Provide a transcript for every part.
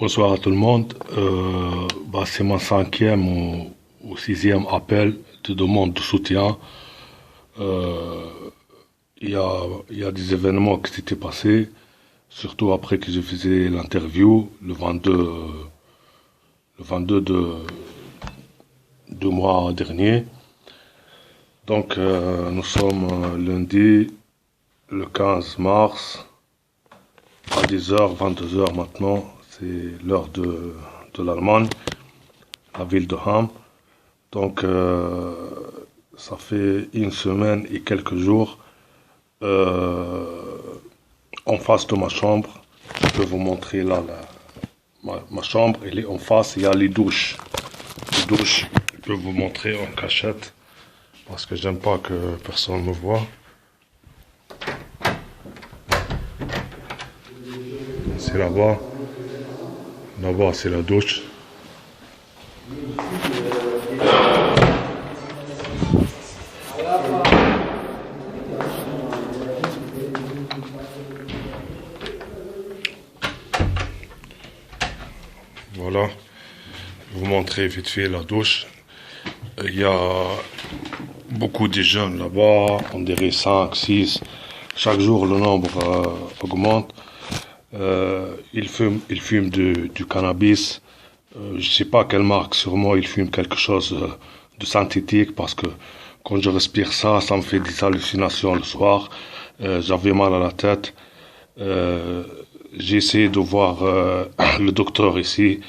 Bonsoir à tout le monde. C'est mon cinquième ou sixième appel de demande de soutien. Euh, il y a des événements qui s'étaient passés, surtout après que je faisais l'interview le 22 de mois dernier. Donc nous sommes lundi le 15 mars à 10h, 22h maintenant. C'est l'heure de l'Allemagne, la ville de Ham. Donc, ça fait une semaine et quelques jours en face de ma chambre. Je peux vous montrer là ma chambre. Elle est en face. Il y a les douches. Les douches, je peux vous montrer en cachette parce que j'aime pas que personne me voit. C'est là-bas. Là-bas, c'est la douche. Voilà. Je vais vous montrer vite fait la douche. Il y a beaucoup de jeunes là-bas. On dirait 5, 6. Chaque jour, le nombre augmente. Il fume du cannabis. Je sais pas quelle marque, sûrement il fume quelque chose de synthétique parce que quand je respire ça, ça me fait des hallucinations le soir. J'avais mal à la tête. J'ai essayé de voir le docteur ici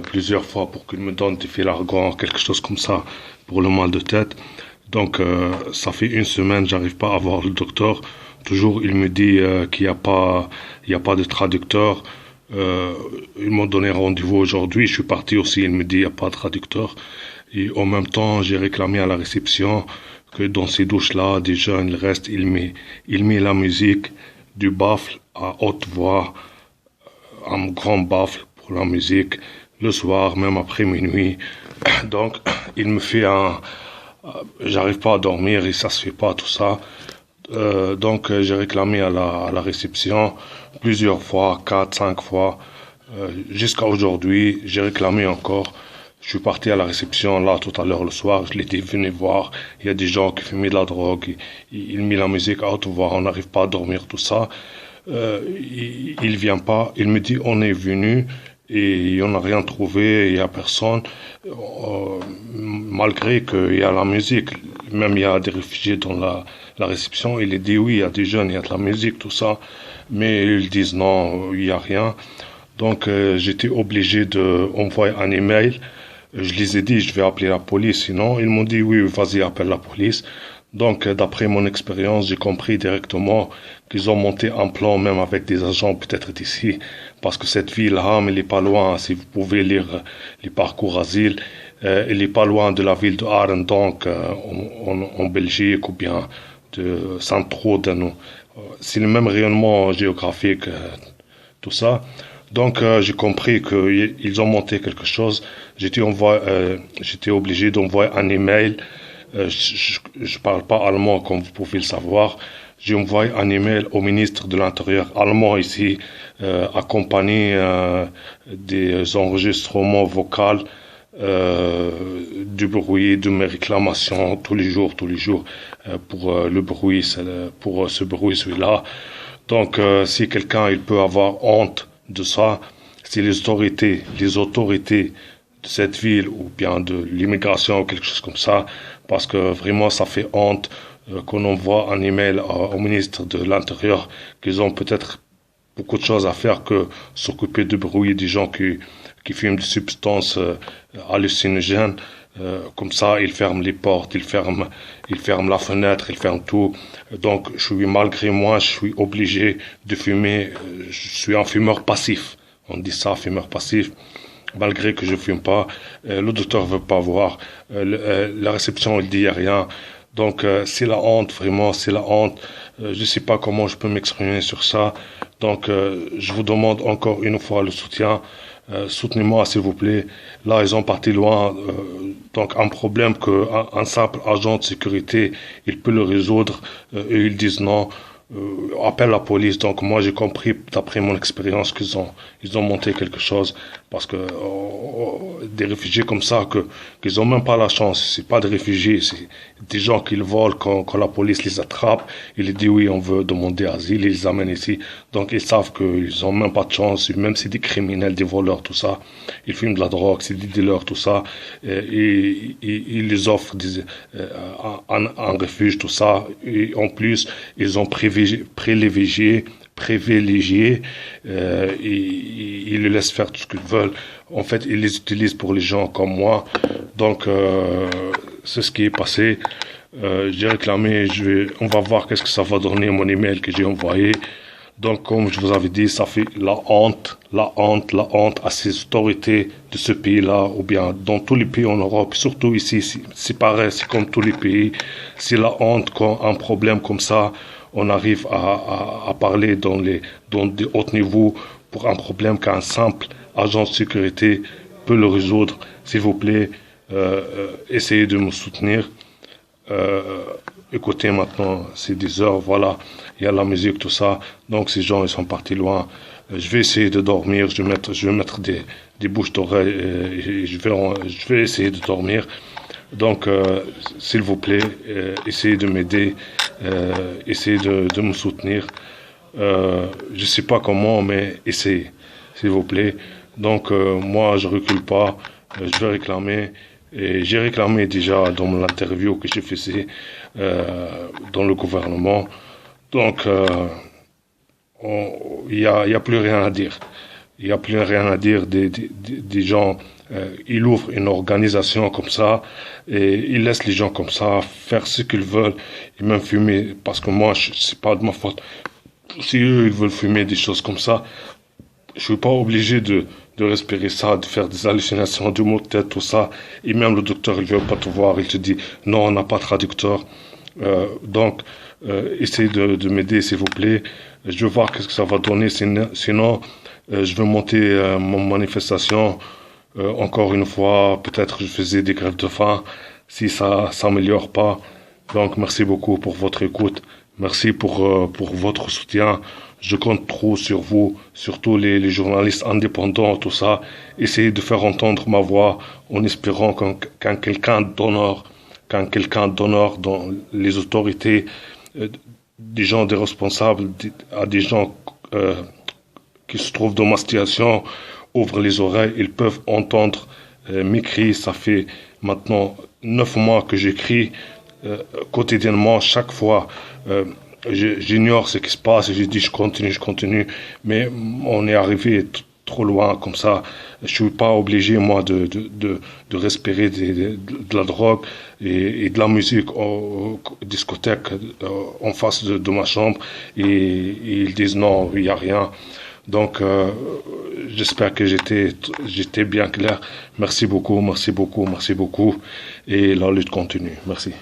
plusieurs fois pour qu'il me donne des Filargon, quelque chose comme ça pour le mal de tête. Donc ça fait une semaine, j'arrive pas à voir le docteur. Toujours, il me dit qu'il n'y a pas de traducteur. Ils m'ont donné rendez-vous aujourd'hui. Je suis parti aussi. Il me dit qu'il n'y a pas de traducteur. Et en même temps, j'ai réclamé à la réception que dans ces douches-là, des jeunes, il reste, il met la musique du baffle à haute voix, un grand baffle pour la musique, le soir, même après minuit. Donc, il me fait j'arrive pas à dormir et ça se fait pas, tout ça. Donc j'ai réclamé à la réception plusieurs fois, 4, 5 fois, jusqu'à aujourd'hui, j'ai réclamé encore. Je suis parti à la réception là tout à l'heure le soir, je l'ai dit venez voir, il y a des gens qui fument de la drogue, ils mettent la musique à haute voix, on n'arrive pas à dormir, tout ça. Il vient pas, il me dit on est venu et on n'a rien trouvé, il y a personne, malgré qu'il y a la musique, même il y a des réfugiés dans la réception, il dit oui, il y a des jeunes, il y a de la musique, tout ça, mais ils disent non, il n'y a rien. Donc j'étais obligé d'envoyer un email. Je les ai dit, je vais appeler la police, sinon ils m'ont dit oui, vas-y, appelle la police. Donc d'après mon expérience, j'ai compris directement qu'ils ont monté un plan, même avec des agents peut-être d'ici, parce que cette ville, Ham, elle est pas loin, si vous pouvez lire les parcours asile, elle est pas loin de la ville de Arnhem, donc en Belgique, ou bien de Saint-Troden. C'est le même rayonnement géographique, tout ça. Donc j'ai compris qu'ils ont monté quelque chose. J'étais obligé d'envoyer un email. Je parle pas allemand comme vous pouvez le savoir. J'ai envoyé un email au ministre de l'Intérieur allemand ici, accompagné des enregistrements vocaux, du bruit, de mes réclamations tous les jours, pour le bruit, pour ce bruit, celui-là. Donc si quelqu'un il peut avoir honte de ça, si les autorités de cette ville ou bien de l'immigration ou quelque chose comme ça, parce que vraiment ça fait honte qu'on envoie un email au ministre de l'Intérieur qu'ils ont peut-être beaucoup de choses à faire que s'occuper du bruit des gens qui fument des substances hallucinogènes. Comme ça, ils ferment les portes, ils ferment la fenêtre, ils ferment tout. Donc, malgré moi, je suis obligé de fumer. Je suis un fumeur passif. On dit ça, fumeur passif. Malgré que je fume pas, le docteur veut pas voir. La réception, il dit rien. Donc, c'est la honte, vraiment, c'est la honte. Je sais pas comment je peux m'exprimer sur ça. Donc, je vous demande encore une fois le soutien. Soutenez-moi s'il vous plaît. Là, ils ont parti loin. Donc, un problème qu'un simple agent de sécurité, il peut le résoudre. Et ils disent non. appelle la police. Donc moi j'ai compris d'après mon expérience ils ont monté quelque chose parce que des réfugiés comme ça qu'ils ont même pas la chance. C'est pas des réfugiés, c'est des gens qui le volent quand la police les attrape. Il dit oui, on veut demander asile, ils les amènent ici. Donc ils savent qu'ils ont même pas de chance, même si c'est des criminels, des voleurs, tout ça. Ils fument de la drogue, c'est des dealers, tout ça. Et ils les offrent un refuge, tout ça. Et en plus, ils ont privilégié, ils les laissent faire tout ce qu'ils veulent. En fait, ils les utilisent pour les gens comme moi. Donc, c'est ce qui est passé. J'ai réclamé, on va voir qu'est-ce que ça va donner, mon email que j'ai envoyé. Donc, comme je vous avais dit, ça fait la honte à ces autorités de ce pays-là, ou bien dans tous les pays en Europe, surtout ici, c'est pareil, c'est comme tous les pays. C'est la honte quand un problème comme ça, on arrive à parler dans des hauts niveaux pour un problème qu'un simple agent de sécurité peut le résoudre. S'il vous plaît, essayez de me soutenir. Écoutez, maintenant, c'est 10 heures, voilà, il y a la musique, tout ça. Donc ces gens, ils sont partis loin. Je vais essayer de dormir, je vais mettre des bouches d'oreilles et je vais essayer de dormir. Donc, s'il vous plaît, essayez de m'aider, essayez de me soutenir. Je sais pas comment, mais essayez, s'il vous plaît. Donc, moi, je recule pas, je vais réclamer. Et j'ai réclamé déjà dans l'interview que j'ai faisais dans le gouvernement. Donc, il y a plus rien à dire. Il y a plus rien à dire des gens. Ils ouvrent une organisation comme ça et ils laissent les gens comme ça faire ce qu'ils veulent et même fumer. Parce que moi, c'est pas de ma faute. Si eux, ils veulent fumer des choses comme ça, je suis pas obligé de respirer ça, de faire des hallucinations, du maux de tête, tout ça. Et même le docteur, il veut pas te voir, il te dit, non, on n'a pas de traducteur. Donc, essayez de m'aider, s'il vous plaît. Je veux voir qu'est-ce que ça va donner. Sinon, je vais monter mon manifestation. Encore une fois, peut-être je faisais des grèves de faim si ça s'améliore pas. Donc, merci beaucoup pour votre écoute. Merci pour votre soutien. Je compte trop sur vous, surtout les journalistes indépendants, tout ça. Essayez de faire entendre ma voix en espérant qu'un quelqu'un d'honneur dans les autorités, des gens, des responsables, à des gens qui se trouvent dans ma situation, ouvrent les oreilles, ils peuvent entendre mes cris. Ça fait maintenant 9 mois que j'écris quotidiennement, chaque fois. J'ignore ce qui se passe et je dis je continue, mais on est arrivé trop loin comme ça. Je suis pas obligé moi de respirer de la drogue et de la musique au discothèque en face de ma chambre et ils disent non, il y a rien. Donc j'espère que j'étais bien clair. Merci beaucoup et la lutte continue. Merci.